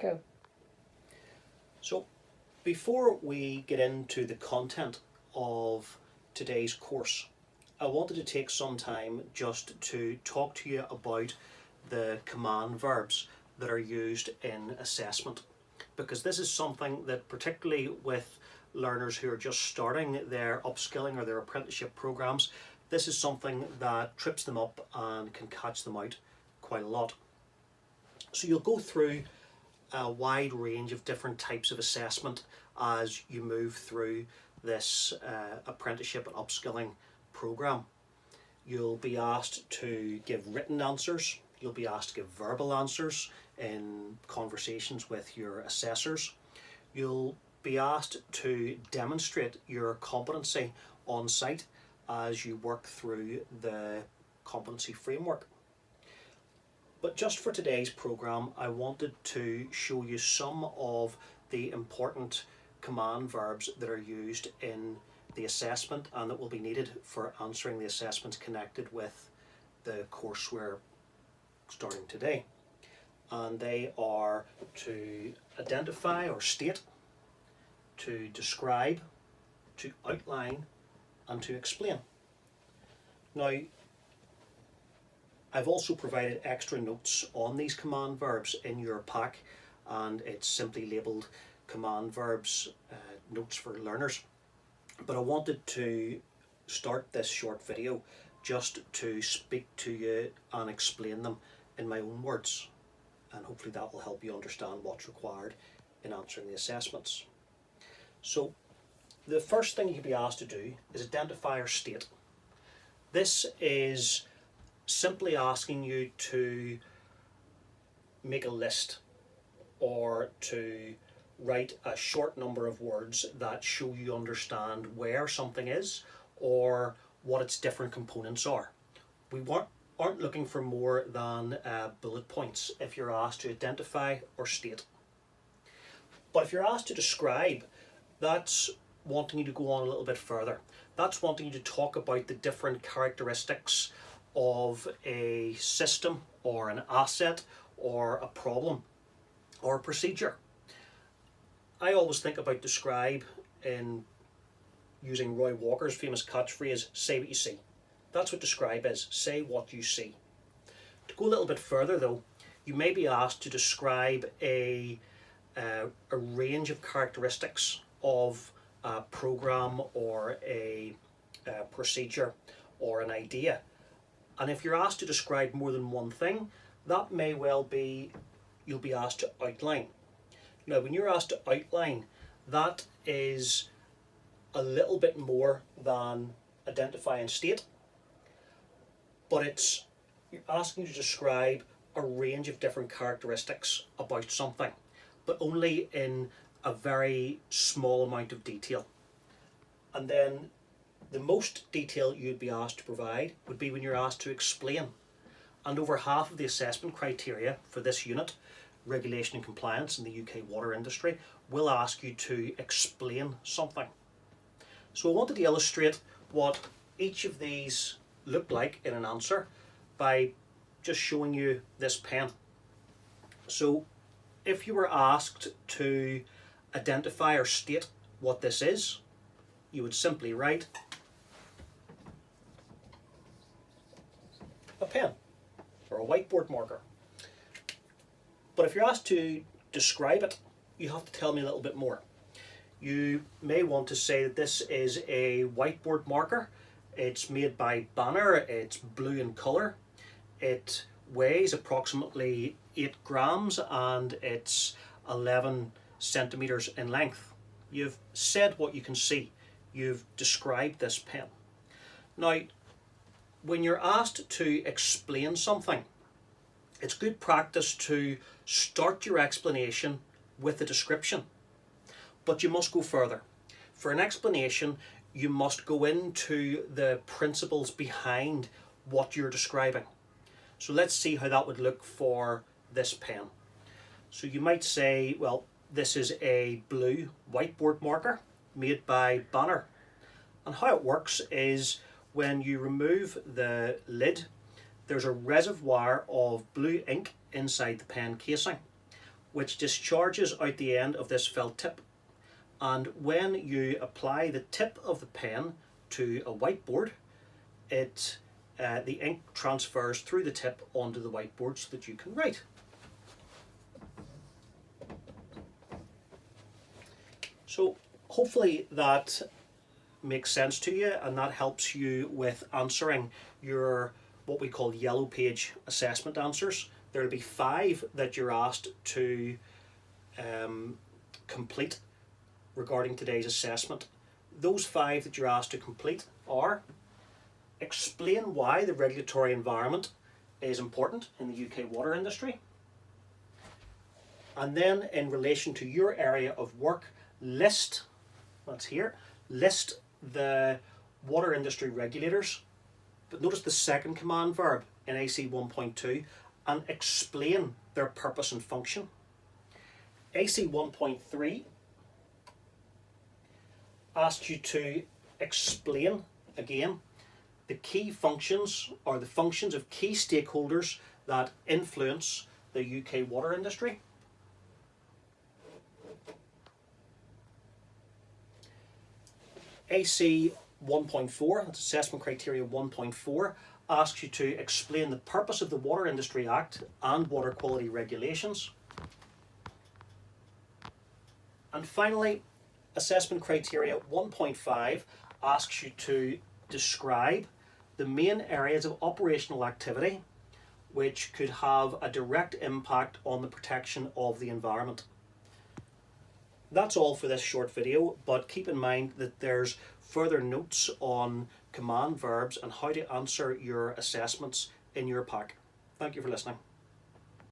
Go. So before we get into the content of today's course, I wanted to take some time just to talk to you about the command verbs that are used in assessment, because this is something that, particularly with learners who are just starting their upskilling or their apprenticeship programs, this is something that trips them up and can catch them out quite a lot. So you'll go through a wide range of different types of assessment as you move through this apprenticeship and upskilling program. You'll be asked to give written answers, you'll be asked to give verbal answers in conversations with your assessors. You'll be asked to demonstrate your competency on site as you work through the competency framework. But just for today's program, I wanted to show you some of the important command verbs that are used in the assessment and that will be needed for answering the assessments connected with the course we're starting today. And they are to identify or state, to describe, to outline, and to explain. Now, I've also provided extra notes on these command verbs in your pack, and it's simply labelled command verbs notes for learners. But I wanted to start this short video just to speak to you and explain them in my own words, and hopefully that will help you understand what's required in answering the assessments. So the first thing you can be asked to do is identify or state. This is simply asking you to make a list or to write a short number of words that show you understand where something is or what its different components are. We aren't looking for more than bullet points if you're asked to identify or state. But if you're asked to describe, that's wanting you to go on a little bit further. That's wanting you to talk about the different characteristics of a system or an asset or a problem or a procedure. I always think about describe in using Roy Walker's famous catchphrase, say what you see. That's what describe is, say what you see. To go a little bit further though, you may be asked to describe a range of characteristics of a program or a procedure or an idea. And if you're asked to describe more than one thing, that may well be you'll be asked to outline. Now, when you're asked to outline, that is a little bit more than identify and state, but it's asking you to describe a range of different characteristics about something, but only in a very small amount of detail. And then the most detail you'd be asked to provide would be when you're asked to explain. And over half of the assessment criteria for this unit, regulation and compliance in the UK water industry, will ask you to explain something. So I wanted to illustrate what each of these look like in an answer by just showing you this pen. So if you were asked to identify or state what this is, you would simply write a pen or a whiteboard marker. But if you're asked to describe it, you have to tell me a little bit more. You may want to say that this is a whiteboard marker. It's made by Banner, it's blue in colour, it weighs approximately 8 grams and it's 11 centimetres in length. You've said what you can see. You've described this pen. Now, when you're asked to explain something, it's good practice to start your explanation with a description. But you must go further. For an explanation, you must go into the principles behind what you're describing. So let's see how that would look for this pen. So you might say, well, this is a blue whiteboard marker made by Banner. And how it works is when you remove the lid, there's a reservoir of blue ink inside the pen casing. which discharges out the end of this felt tip. And when you apply the tip of the pen to a whiteboard, the ink transfers through the tip onto the whiteboard so that you can write. So hopefully that makes sense to you, and that helps you with answering your what we call yellow page assessment answers. There will be 5 that you're asked to complete regarding today's assessment. Those 5 that you're asked to complete are: explain why the regulatory environment is important in the UK water industry. And then in relation to your area of work, list the water industry regulators. But notice the second command verb in AC 1.2 and explain their purpose and function. AC 1.3 asks you to explain again the key functions or the functions of key stakeholders that influence the UK water industry. AC 1.4, that's assessment criteria 1.4, asks you to explain the purpose of the Water Industry Act and water quality regulations. And finally, assessment criteria 1.5 asks you to describe the main areas of operational activity which could have a direct impact on the protection of the environment. That's all for this short video, but keep in mind that there's further notes on command verbs and how to answer your assessments in your pack. Thank you for listening.